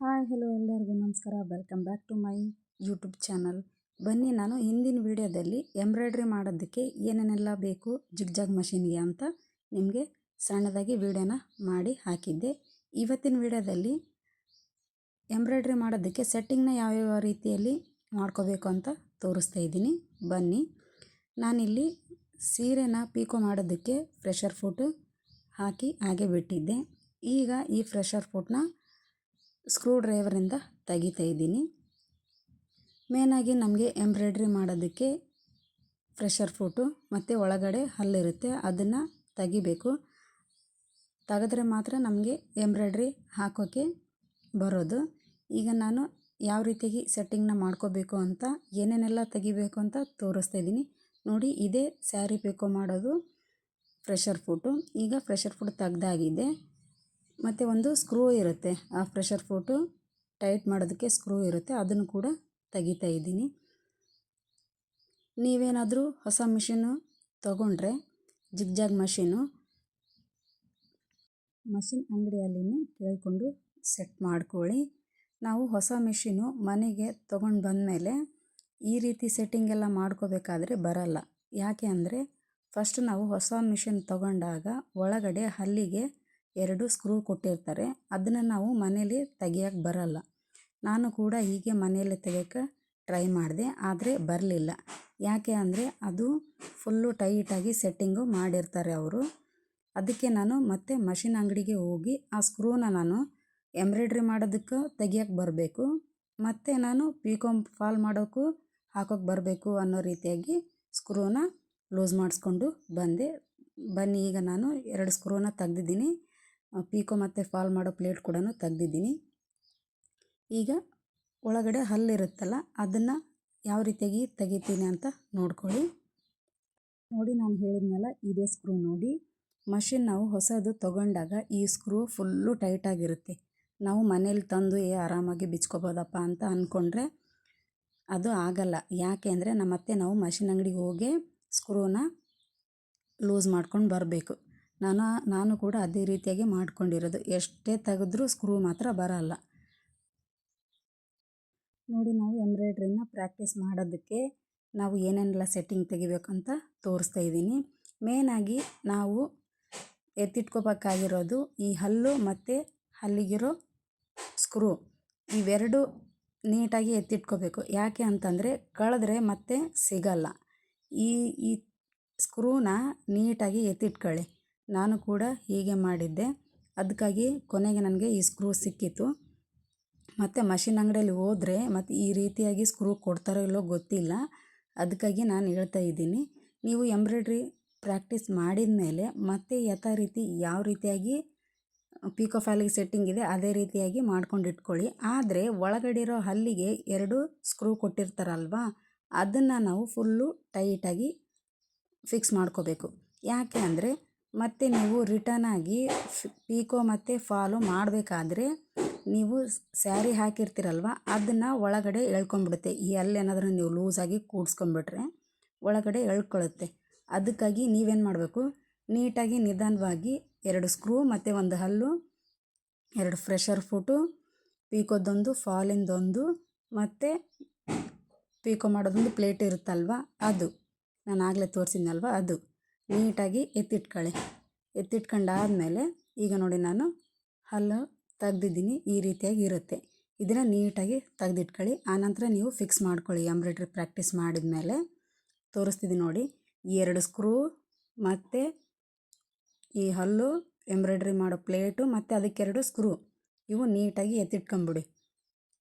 Hi hello ಎಲ್ಲರಿಗೂ ನಮಸ್ಕಾರ. Welcome back to my YouTube channel. ಬನ್ನಿ, ನಾನು ಹಿಂದಿನ ವಿಡಿಯೋದಲ್ಲಿ ಎಂಬ್ರಾಯ್ಡ್ರಿ ಮಾಡೋದಕ್ಕೆ ಏನೇನೆಲ್ಲ ಬೇಕು ಜಿಗ್ಜಾಗ್ ಮಷಿನ್ಗೆ ಅಂತ ನಿಮಗೆ ಸಣ್ಣದಾಗಿ ವಿಡಿಯೋನ ಮಾಡಿ ಹಾಕಿದ್ದೆ. ಇವತ್ತಿನ ವಿಡಿಯೋದಲ್ಲಿ ಎಂಬ್ರಾಯ್ಡ್ರಿ ಮಾಡೋದಕ್ಕೆ ಸೆಟ್ಟಿಂಗ್ನ ಯಾವ್ಯಾವ ರೀತಿಯಲ್ಲಿ ಮಾಡ್ಕೋಬೇಕು ಅಂತ ತೋರಿಸ್ತಾ ಇದ್ದೀನಿ. ಬನ್ನಿ, ನಾನಿಲ್ಲಿ ಸೀರೆನ ಪೀಕೋ ಮಾಡೋದಕ್ಕೆ ಪ್ರೆಷರ್ ಫುಟ್ ಹಾಕಿ ಹಾಗೆ ಬಿಟ್ಟಿದ್ದೆ. ಈಗ ಈ ಪ್ರೆಷರ್ ಫುಟ್ನ ಸ್ಕ್ರೂ ಡ್ರೈವರಿಂದ ತೆಗಿತಾ ಇದ್ದೀನಿ. ಮೇನಾಗಿ ನಮಗೆ ಎಂಬ್ರಾಯ್ಡ್ರಿ ಮಾಡೋದಕ್ಕೆ ಪ್ರೆಷರ್ ಫುಟು ಮತ್ತು ಒಳಗಡೆ ಹಲ್ಲಿರುತ್ತೆ, ಅದನ್ನು ತೆಗಿಬೇಕು. ತೆಗೆದ್ರೆ ಮಾತ್ರ ನಮಗೆ ಎಂಬ್ರಾಯ್ಡ್ರಿ ಹಾಕೋಕ್ಕೆ ಬರೋದು. ಈಗ ನಾನು ಯಾವ ರೀತಿಯಾಗಿ ಸೆಟ್ಟಿಂಗ್ನ ಮಾಡ್ಕೋಬೇಕು ಅಂತ ಏನೇನೆಲ್ಲ ತೆಗಿಬೇಕು ಅಂತ ತೋರಿಸ್ತಾ ಇದ್ದೀನಿ ನೋಡಿ. ಇದೇ ಸ್ಯಾರಿ ಪಿಕೋ ಮಾಡೋದು ಪ್ರೆಷರ್ ಫುಟು. ಈಗ ಪ್ರೆಷರ್ ಫುಟ್ ತೆಗ್ದಾಗಿದೆ. ಮತ್ತು ಒಂದು ಸ್ಕ್ರೂ ಇರುತ್ತೆ, ಆ ಪ್ರೆಷರ್ ಫುಟು ಟೈಟ್ ಮಾಡೋದಕ್ಕೆ ಸ್ಕ್ರೂ ಇರುತ್ತೆ, ಅದನ್ನು ಕೂಡ ತೆಗಿತಾ ಇದ್ದೀನಿ. ನೀವೇನಾದರೂ ಹೊಸ ಮಿಷಿನು ತೊಗೊಂಡ್ರೆ ಜಿಗ್ಜಾಗ್ ಮಷಿನ್ ಅಂಗಡಿಯಲ್ಲಿನೇ ಕೇಳಿಕೊಂಡು ಸೆಟ್ ಮಾಡ್ಕೊಳ್ಳಿ. ನಾವು ಹೊಸ ಮಿಷಿನು ಮನೆಗೆ ತೊಗೊಂಡು ಬಂದಮೇಲೆ ಈ ರೀತಿ ಸೆಟ್ಟಿಂಗ್ ಎಲ್ಲ ಮಾಡ್ಕೋಬೇಕಾದ್ರೆ ಬರಲ್ಲ. ಯಾಕೆ ಅಂದರೆ ಫಸ್ಟ್ ನಾವು ಹೊಸ ಮಿಷಿನ್ ತೊಗೊಂಡಾಗ ಒಳಗಡೆ ಹಲ್ಲಿಗೆ 2 ಸ್ಕ್ರೂ ಕೊಟ್ಟಿರ್ತಾರೆ, ಅದನ್ನು ನಾವು ಮನೇಲಿ ತೆಗಿಯೋಕ್ಕೆ ಬರಲ್ಲ. ನಾನು ಕೂಡ ಹೀಗೆ ಮನೆಯಲ್ಲಿ ತೆಗಿಯೋಕ್ಕೆ ಟ್ರೈ ಮಾಡಿದೆ, ಆದರೆ ಬರಲಿಲ್ಲ. ಯಾಕೆ ಅಂದರೆ ಅದು ಫುಲ್ಲು ಟೈಟಾಗಿ ಸೆಟ್ಟಿಂಗು ಮಾಡಿರ್ತಾರೆ ಅವರು. ಅದಕ್ಕೆ ನಾನು ಮತ್ತೆ ಮಷಿನ್ ಅಂಗಡಿಗೆ ಹೋಗಿ ಆ ಸ್ಕ್ರೂನ ನಾನು ಎಂಬ್ರಾಯ್ಡ್ರಿ ಮಾಡೋದಕ್ಕೆ ತೆಗಿಯೋಕ್ಕೆ ಬರಬೇಕು, ಮತ್ತು ನಾನು ಪಿಕೋ ಫಾಲ್ ಮಾಡೋಕ್ಕೂ ಹಾಕೋಕ್ಕೆ ಬರಬೇಕು ಅನ್ನೋ ರೀತಿಯಾಗಿ ಸ್ಕ್ರೂನ ಲೂಸ್ ಮಾಡಿಸ್ಕೊಂಡು ಬಂದೆ. ಬನ್ನಿ, ಈಗ ನಾನು 2 ಸ್ಕ್ರೂನ ತೆಗ್ದಿದ್ದೀನಿ. ಪಿಕೋ ಮತ್ತು ಫಾಲ್ ಮಾಡೋ ಪ್ಲೇಟ್ ಕೂಡ ತೆಗ್ದಿದ್ದೀನಿ. ಈಗ ಒಳಗಡೆ ಹಲ್ಲಿರುತ್ತಲ್ಲ, ಅದನ್ನು ಯಾವ ರೀತಿಯಾಗಿ ತೆಗಿತೀನಿ ಅಂತ ನೋಡ್ಕೊಳ್ಳಿ. ನೋಡಿ, ನಾನು ಹೇಳಿದ್ನಲ್ಲ ಇದೇ ಸ್ಕ್ರೂ ನೋಡಿ. ಮಷಿನ್ ನಾವು ಹೊಸದು ತೊಗೊಂಡಾಗ ಈ ಸ್ಕ್ರೂ ಫುಲ್ಲು ಟೈಟಾಗಿರುತ್ತೆ. ನಾವು ಮನೇಲಿ ತಂದು ಆರಾಮಾಗಿ ಬಿಚ್ಕೋಬೋದಪ್ಪ ಅಂತ ಅಂದ್ಕೊಂಡ್ರೆ ಅದು ಆಗಲ್ಲ. ಯಾಕೆ ಅಂದರೆ ನಾವು ಮಷಿನ್ ಅಂಗಡಿಗೆ ಹೋಗಿ ಸ್ಕ್ರೂನ ಲೂಸ್ ಮಾಡ್ಕೊಂಡು ಬರಬೇಕು. ನಾನು ಕೂಡ ಅದೇ ರೀತಿಯಾಗಿ ಮಾಡ್ಕೊಂಡಿರೋದು. ಎಷ್ಟೇ ತೆಗೆದ್ರೂ ಸ್ಕ್ರೂ ಮಾತ್ರ ಬರಲ್ಲ. ನೋಡಿ, ನಾವು ಎಂಬ್ರಾಯ್ಡ್ರಿನ ಪ್ರಾಕ್ಟೀಸ್ ಮಾಡೋದಕ್ಕೆ ನಾವು ಏನೇನೆಲ್ಲ ಸೆಟ್ಟಿಂಗ್ ತೆಗಿಬೇಕಂತ ತೋರಿಸ್ತಾ ಇದ್ದೀನಿ. ಮೇನಾಗಿ ನಾವು ಎತ್ತಿಟ್ಕೋಬೇಕಾಗಿರೋದು ಈ ಹಲ್ಲು ಮತ್ತು ಹಲ್ಲಿಗಿರೋ ಸ್ಕ್ರೂ, ಇವೆರಡು ನೀಟಾಗಿ ಎತ್ತಿಟ್ಕೋಬೇಕು. ಯಾಕೆ ಅಂತಂದರೆ ಕಳೆದ್ರೆ ಮತ್ತೆ ಸಿಗಲ್ಲ. ಈ ಸ್ಕ್ರೂನ ನೀಟಾಗಿ ಎತ್ತಿಟ್ಕೊಳ್ಳಿ. ನಾನು ಕೂಡ ಹೀಗೆ ಮಾಡಿದ್ದೆ, ಅದಕ್ಕಾಗಿ ಕೊನೆಗೆ ನನಗೆ ಈ ಸ್ಕ್ರೂ ಸಿಕ್ಕಿತು. ಮತ್ತು ಮಷಿನ್ ಅಂಗಡಿಯಲ್ಲಿ ಹೋದರೆ ಮತ್ತು ಈ ರೀತಿಯಾಗಿ ಸ್ಕ್ರೂ ಕೊಡ್ತಾರೋ ಇಲ್ಲೋ ಗೊತ್ತಿಲ್ಲ, ಅದಕ್ಕಾಗಿ ನಾನು ಹೇಳ್ತಾ ಇದ್ದೀನಿ. ನೀವು ಎಂಬ್ರಾಯ್ಡ್ರಿ ಪ್ರಾಕ್ಟೀಸ್ ಮಾಡಿದ ಮೇಲೆ ಮತ್ತೆ ಯಥಾ ರೀತಿ ಯಾವ ರೀತಿಯಾಗಿ ಪಿಕೋ ಫಾಲಿಗೆ ಸೆಟ್ಟಿಂಗ್ ಇದೆ ಅದೇ ರೀತಿಯಾಗಿ ಮಾಡ್ಕೊಂಡು ಇಟ್ಕೊಳ್ಳಿ. ಆದರೆ ಒಳಗಡೆ ಇರೋ ಹಲ್ಲಿಗೆ 2 ಸ್ಕ್ರೂ ಕೊಟ್ಟಿರ್ತಾರಲ್ವ, ಅದನ್ನು ನಾವು ಫುಲ್ಲು ಟೈಟಾಗಿ ಫಿಕ್ಸ್ ಮಾಡ್ಕೋಬೇಕು. ಯಾಕೆ ಅಂದರೆ ಮತ್ತೆ ನೀವು ರಿಟರ್ನಾಗಿ ಪಿಕೋ ಮತ್ತು ಫಾಲು ಮಾಡಬೇಕಾದ್ರೆ ನೀವು ಸ್ಯಾರಿ ಹಾಕಿರ್ತೀರಲ್ವ, ಅದನ್ನು ಒಳಗಡೆ ಎಳ್ಕೊಂಬಿಡುತ್ತೆ. ಈ ಹಲ್ಲೇನಾದರೂ ನೀವು ಲೂಸಾಗಿ ಕೂಡಿಸ್ಕೊಂಬಿಟ್ರೆ ಒಳಗಡೆ ಎಳ್ಕೊಳ್ಳುತ್ತೆ. ಅದಕ್ಕಾಗಿ ನೀವೇನು ಮಾಡಬೇಕು, ನೀಟಾಗಿ ನಿಧಾನವಾಗಿ 2 ಸ್ಕ್ರೂ ಮತ್ತು 1 ಹಲ್ಲು, 2 ಪ್ರೆಷರ್ ಫುಟು, ಪಿಕೋದೊಂದು, ಫಾಲಿಂದೊಂದು, ಮತ್ತು ಪಿಕೋ ಮಾಡೋದೊಂದು ಪ್ಲೇಟ್ ಇರುತ್ತಲ್ವ, ಅದು ನಾನು ಆಗಲೇ ತೋರಿಸಿದ್ನಲ್ವ, ಅದು ನೀಟಾಗಿ ಎತ್ತಿಟ್ಕೊಂಡಾದಮೇಲೆ ಈಗ ನೋಡಿ, ನಾನು ಹಲ್ಲು ತೆಗ್ದಿದ್ದೀನಿ. ಈ ರೀತಿಯಾಗಿ ಇರುತ್ತೆ. ಇದನ್ನು ನೀಟಾಗಿ ತೆಗೆದಿಟ್ಕೊಳ್ಳಿ. ಆನಂತರ ನೀವು ಫಿಕ್ಸ್ ಮಾಡ್ಕೊಳ್ಳಿ. ಎಂಬ್ರಾಯ್ಡ್ರಿ ಪ್ರಾಕ್ಟೀಸ್ ಮಾಡಿದ ಮೇಲೆ ತೋರಿಸ್ತಿದ್ದೀನಿ ನೋಡಿ. ಈ 2 ಸ್ಕ್ರೂ ಮತ್ತು ಈ ಹಲ್ಲು, ಎಂಬ್ರಾಯ್ಡ್ರಿ ಮಾಡೋ ಪ್ಲೇಟು ಮತ್ತು ಅದಕ್ಕೆ 2 ಸ್ಕ್ರೂ, ಇವು ನೀಟಾಗಿ ಎತ್ತಿಟ್ಕೊಂಬಿಡಿ.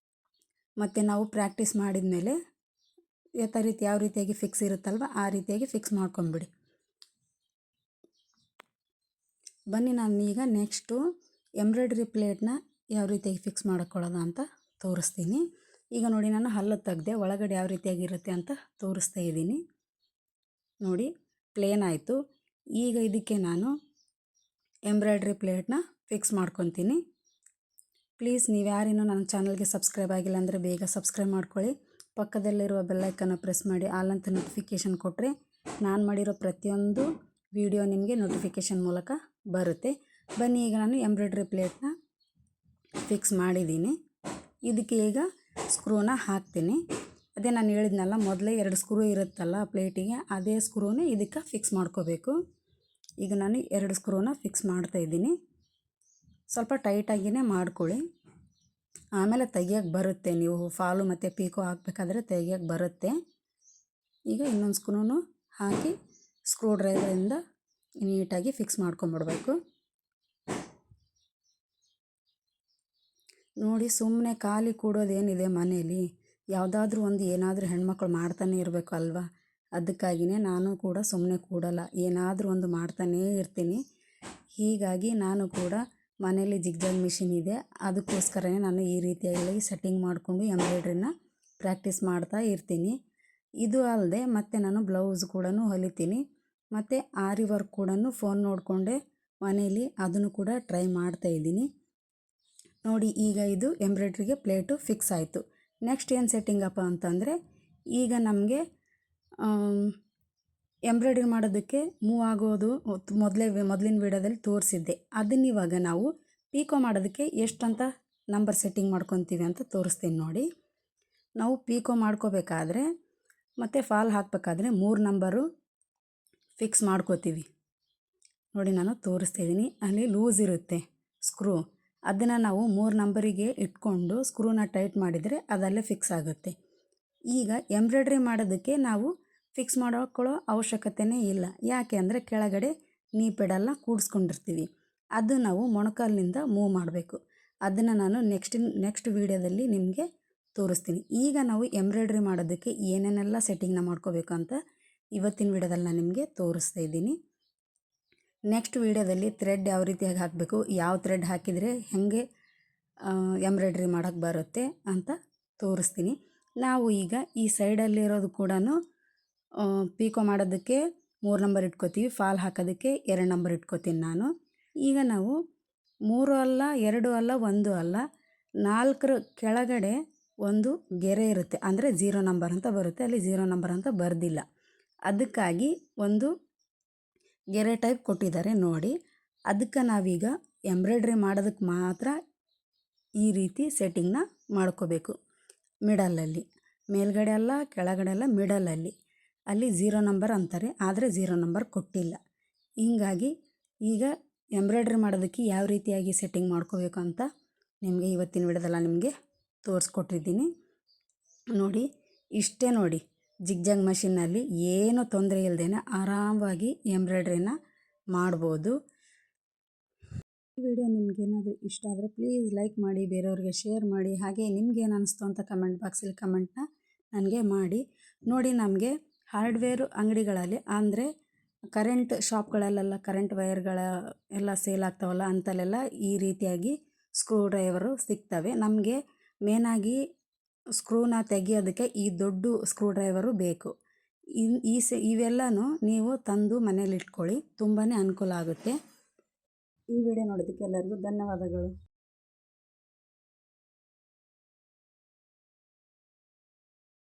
ಮತ್ತು ನಾವು ಪ್ರಾಕ್ಟೀಸ್ ಮಾಡಿದ ಮೇಲೆ ಯಾವ ರೀತಿಯಾಗಿ ಫಿಕ್ಸ್ ಇರುತ್ತಲ್ವ ಆ ರೀತಿಯಾಗಿ ಫಿಕ್ಸ್ ಮಾಡ್ಕೊಂಬಿಡಿ. ಬನ್ನಿ, ನಾನು ಈಗ ನೆಕ್ಸ್ಟು ಎಂಬ್ರಾಯ್ಡ್ರಿ ಪ್ಲೇಟ್ನ ಯಾವ ರೀತಿಯಾಗಿ ಫಿಕ್ಸ್ ಮಾಡ್ಕೊಳ್ಳೋದು ಅಂತ ತೋರಿಸ್ತೀನಿ. ಈಗ ನೋಡಿ, ನಾನು ಹಲ್ಲು ತೆಗ್ದೆ, ಒಳಗಡೆ ಯಾವ ರೀತಿಯಾಗಿರುತ್ತೆ ಅಂತ ತೋರಿಸ್ತಾ ಇದ್ದೀನಿ. ನೋಡಿ, ಪ್ಲೇನ್ ಆಯಿತು. ಈಗ ಇದಕ್ಕೆ ನಾನು ಎಂಬ್ರಾಯ್ಡ್ರಿ ಪ್ಲೇಟ್ನ ಫಿಕ್ಸ್ ಮಾಡ್ಕೊತೀನಿ. ಪ್ಲೀಸ್ ನೀವು ಯಾರೇನೋ ನನ್ನ ಚಾನಲ್ಗೆ ಸಬ್ಸ್ಕ್ರೈಬ್ ಆಗಿಲ್ಲ ಅಂದರೆ ಬೇಗ ಸಬ್ಸ್ಕ್ರೈಬ್ ಮಾಡ್ಕೊಳ್ಳಿ. ಪಕ್ಕದಲ್ಲಿರುವ ಬೆಲ್ಲೈಕನ್ನು ಪ್ರೆಸ್ ಮಾಡಿ ಆಲ್ ಅಂತ ನೋಟಿಫಿಕೇಷನ್ ಕೊಟ್ಟರೆ ನಾನು ಮಾಡಿರೋ ಪ್ರತಿಯೊಂದು ವಿಡಿಯೋ ನಿಮಗೆ ನೋಟಿಫಿಕೇಷನ್ ಮೂಲಕ ಬರುತ್ತೆ. ಬನ್ನಿ, ಈಗ ನಾನು ಎಂಬ್ರಾಯ್ಡ್ರಿ ಪ್ಲೇಟ್ನ ಫಿಕ್ಸ್ ಮಾಡಿದ್ದೀನಿ. ಇದಕ್ಕೆ ಈಗ ಸ್ಕ್ರೂನ ಹಾಕ್ತೀನಿ. ಅದೇ ನಾನು ಹೇಳಿದ್ನಲ್ಲ ಮೊದಲೇ 2 ಸ್ಕ್ರೂ ಇರುತ್ತಲ್ಲ ಪ್ಲೇಟಿಗೆ, ಅದೇ ಸ್ಕ್ರೂನೇ ಇದಕ್ಕೆ ಫಿಕ್ಸ್ ಮಾಡ್ಕೋಬೇಕು. ಈಗ ನಾನು 2 ಸ್ಕ್ರೂನ ಫಿಕ್ಸ್ ಮಾಡ್ತಾಯಿದ್ದೀನಿ. ಸ್ವಲ್ಪ ಟೈಟಾಗಿಯೇ ಮಾಡ್ಕೊಳ್ಳಿ, ಆಮೇಲೆ ತೆಗಿಯೋಕ್ಕೆ ಬರುತ್ತೆ. ನೀವು ಫಾಲು ಮತ್ತು ಪೀಕೋ ಹಾಕಬೇಕಾದ್ರೆ ತೆಗಿಯೋಕ್ಕೆ ಬರುತ್ತೆ. ಈಗ ಇನ್ನೊಂದು ಸ್ಕ್ರೂನು ಹಾಕಿ ಸ್ಕ್ರೂ ಡ್ರೈವರಿಂದ ನೀಟಾಗಿ ಫಿಕ್ಸ್ ಮಾಡ್ಕೊಂಬಿಡ್ಬೇಕು. ನೋಡಿ, ಸುಮ್ಮನೆ ಖಾಲಿ ಕೂಡೋದೇನಿದೆ ಮನೇಲಿ, ಯಾವುದಾದ್ರೂ ಒಂದು ಏನಾದರೂ ಹೆಣ್ಮಕ್ಳು ಮಾಡ್ತಾನೆ ಇರಬೇಕು ಅಲ್ವಾ. ಅದಕ್ಕಾಗಿಯೇ ನಾನು ಕೂಡ ಸುಮ್ಮನೆ ಕೂಡಲ್ಲ, ಏನಾದರೂ ಒಂದು ಮಾಡ್ತಾನೇ ಇರ್ತೀನಿ. ಹೀಗಾಗಿ ನಾನು ಕೂಡ ಮನೇಲಿ ಜಿಗ್ಜಾಗ್ ಮಿಷಿನ್ ಇದೆ, ಅದಕ್ಕೋಸ್ಕರನೇ ನಾನು ಈ ರೀತಿಯಾಗಿ ಸೆಟ್ಟಿಂಗ್ ಮಾಡಿಕೊಂಡು ಎಂಬ್ರಾಯ್ಡ್ರಿನ ಪ್ರಾಕ್ಟೀಸ್ ಮಾಡ್ತಾ ಇರ್ತೀನಿ. ಇದು ಅಲ್ಲದೆ ಮತ್ತು ನಾನು ಬ್ಲೌಸ್ ಕೂಡ ಹೊಲಿತೀನಿ, ಮತ್ತು ಆರಿ ವರ್ಕ್ ಕೂಡ ಫೋನ್ ನೋಡಿಕೊಂಡೆ ಮನೇಲಿ ಅದನ್ನು ಕೂಡ ಟ್ರೈ ಮಾಡ್ತಾಯಿದ್ದೀನಿ. ನೋಡಿ, ಈಗ ಇದು ಎಂಬ್ರಾಯ್ಡ್ರಿಗೆ ಪ್ಲೇಟು ಫಿಕ್ಸ್ ಆಯಿತು. ನೆಕ್ಸ್ಟ್ ಏನು ಸೆಟ್ಟಿಂಗಪ್ಪ ಅಂತಂದರೆ, ಈಗ ನಮಗೆ ಎಂಬ್ರಾಯ್ಡ್ರಿ ಮಾಡೋದಕ್ಕೆ ಮೂವ್ ಆಗೋದು ಮೊದಲಿನ ವೀಡಿಯೋದಲ್ಲಿ ತೋರಿಸಿದ್ದೆ. ಅದನ್ನಿವಾಗ ನಾವು ಪೀಕೋ ಮಾಡೋದಕ್ಕೆ ಎಷ್ಟಂತ ನಂಬರ್ ಸೆಟ್ಟಿಂಗ್ ಮಾಡ್ಕೊತೀವಿ ಅಂತ ತೋರಿಸ್ತೀನಿ ನೋಡಿ. ನಾವು ಪೀಕೋ ಮಾಡ್ಕೋಬೇಕಾದ್ರೆ ಮತ್ತು ಫಾಲ್ ಹಾಕಬೇಕಾದ್ರೆ 3 ನಂಬರು ಫಿಕ್ಸ್ ಮಾಡ್ಕೋತೀವಿ. ನೋಡಿ, ನಾನು ತೋರಿಸ್ತಾಯಿದ್ದೀನಿ. ಅಲ್ಲಿ ಲೂಸ್ ಇರುತ್ತೆ ಸ್ಕ್ರೂ, ಅದನ್ನು ನಾವು 3 ನಂಬರಿಗೆ ಇಟ್ಕೊಂಡು ಸ್ಕ್ರೂನ ಟೈಟ್ ಮಾಡಿದರೆ ಅದಲ್ಲೇ ಫಿಕ್ಸ್ ಆಗುತ್ತೆ. ಈಗ ಎಂಬ್ರಾಯ್ಡ್ರಿ ಮಾಡೋದಕ್ಕೆ ನಾವು ಫಿಕ್ಸ್ ಮಾಡ್ಕೊಳ್ಳೋ ಅವಶ್ಯಕತೆಯೇ ಇಲ್ಲ. ಯಾಕೆ ಅಂದರೆ ಕೆಳಗಡೆ ನೀ ಪೆಡಲ್ನ ಕೂಡಿಸ್ಕೊಂಡಿರ್ತೀವಿ, ಅದು ನಾವು ಮೊಣಕಾಲಿನಿಂದ ಮೂವ್ ಮಾಡಬೇಕು. ಅದನ್ನು ನಾನು ನೆಕ್ಸ್ಟ್ ವೀಡಿಯೋದಲ್ಲಿ ನಿಮಗೆ ತೋರಿಸ್ತೀನಿ. ಈಗ ನಾವು ಎಂಬ್ರಾಯ್ಡ್ರಿ ಮಾಡೋದಕ್ಕೆ ಏನೇನೆಲ್ಲ ಸೆಟ್ಟಿಂಗ್ನ ಮಾಡ್ಕೋಬೇಕು ಅಂತ ಇವತ್ತಿನ ವೀಡಿಯೋದಲ್ಲಿ ನಾನು ನಿಮಗೆ ತೋರಿಸ್ತಾ ಇದ್ದೀನಿ. ನೆಕ್ಸ್ಟ್ ವೀಡಿಯೋದಲ್ಲಿ ಥ್ರೆಡ್ ಯಾವ ರೀತಿಯಾಗಿ ಹಾಕಬೇಕು, ಯಾವ ಥ್ರೆಡ್ ಹಾಕಿದರೆ ಹೇಗೆ ಎಂಬ್ರಾಯ್ಡ್ರಿ ಮಾಡೋಕ್ಕೆ ಬರುತ್ತೆ ಅಂತ ತೋರಿಸ್ತೀನಿ. ನಾವು ಈಗ ಈ ಸೈಡಲ್ಲಿರೋದು ಕೂಡ ಪೀಕೋ ಮಾಡೋದಕ್ಕೆ 3 ನಂಬರ್ ಇಟ್ಕೋತೀವಿ, ಫಾಲ್ ಹಾಕೋದಕ್ಕೆ 2 ನಂಬರ್ ಇಟ್ಕೋತೀನಿ ನಾನು. ಈಗ ನಾವು 3 ಅಲ್ಲ, 2 ಅಲ್ಲ, 1 ಅಲ್ಲ, 4 ಕೆಳಗಡೆ ಒಂದು ಗೆರೆ ಇರುತ್ತೆ, ಅಂದರೆ 0 ನಂಬರ್ ಅಂತ ಬರುತ್ತೆ. ಅಲ್ಲಿ 0 ನಂಬರ್ ಅಂತ ಬರೆದಿಲ್ಲ, ಅದಕ್ಕಾಗಿ ಒಂದು ಗೆರೆ ಟೈಪ್ ಕೊಟ್ಟಿದ್ದಾರೆ ನೋಡಿ. ಅದಕ್ಕೆ ನಾವೀಗ ಎಂಬ್ರಾಯ್ಡ್ರಿ ಮಾಡೋದಕ್ಕೆ ಮಾತ್ರ ಈ ರೀತಿ ಸೆಟ್ಟಿಂಗ್ನ ಮಾಡ್ಕೋಬೇಕು. ಮಿಡಲಲ್ಲಿ, ಮೇಲ್ಗಡೆ ಅಲ್ಲ, ಕೆಳಗಡೆ ಅಲ್ಲ, ಮಿಡಲಲ್ಲಿ. ಅಲ್ಲಿ 0 ನಂಬರ್ ಅಂತಾರೆ, ಆದರೆ 0 ನಂಬರ್ ಕೊಟ್ಟಿಲ್ಲ. ಹೀಗಾಗಿ ಈಗ ಎಂಬ್ರಾಯ್ಡ್ರಿ ಮಾಡೋದಕ್ಕೆ ಯಾವ ರೀತಿಯಾಗಿ ಸೆಟ್ಟಿಂಗ್ ಮಾಡ್ಕೋಬೇಕು ಅಂತ ನಿಮಗೆ ಇವತ್ತಿನ ವಿಡಿಯೋದಲ್ಲ ನಿಮಗೆ ತೋರಿಸ್ಕೊಟ್ಟಿದ್ದೀನಿ ನೋಡಿ. ಇಷ್ಟೇ ನೋಡಿ, ಜಿಗ್ಜಾಗ್ ಮಷಿನ್ನಲ್ಲಿ ಏನೂ ತೊಂದರೆ ಇಲ್ಲದೇ ಆರಾಮವಾಗಿ ಎಂಬ್ರಾಯ್ಡ್ರಿನ ಮಾಡ್ಬೋದು. ಈ ವಿಡಿಯೋ ನಿಮಗೇನಾದರೂ ಇಷ್ಟ ಆದರೆ ಪ್ಲೀಸ್ ಲೈಕ್ ಮಾಡಿ, ಬೇರೆಯವ್ರಿಗೆ ಶೇರ್ ಮಾಡಿ. ಹಾಗೆ ನಿಮಗೇನು ಅನ್ನಿಸ್ತು ಅಂತ ಕಮೆಂಟ್ ಬಾಕ್ಸಲ್ಲಿ ಕಮೆಂಟ್ನ ನನಗೆ ಮಾಡಿ. ನೋಡಿ, ನಮಗೆ ಹಾರ್ಡ್ವೇರು ಅಂಗಡಿಗಳಲ್ಲಿ ಅಂದರೆ ಕರೆಂಟ್ ಶಾಪ್ಗಳಲ್ಲೆಲ್ಲ ಕರೆಂಟ್ ವೈರ್ಗಳ ಎಲ್ಲ ಸೇಲ್ ಆಗ್ತಾವಲ್ಲ, ಅಂತಲ್ಲೆಲ್ಲ ಈ ರೀತಿಯಾಗಿ ಸ್ಕ್ರೂ ಡ್ರೈವರು ಸಿಗ್ತವೆ. ನಮಗೆ ಮೇನಾಗಿ ಸ್ಕ್ರೂನ ತೆಗಿಯೋದಕ್ಕೆ ಈ ದೊಡ್ಡ ಸ್ಕ್ರೂ ಡ್ರೈವರು ಬೇಕು. ಇವೆಲ್ಲನೂ ನೀವು ತಂದು ಮನೇಲಿ ಇಟ್ಕೊಳ್ಳಿ, ತುಂಬಾ ಅನುಕೂಲ ಆಗುತ್ತೆ. ಈ ವಿಡಿಯೋ ನೋಡೋದಕ್ಕೆ ಎಲ್ಲರಿಗೂ ಧನ್ಯವಾದಗಳು.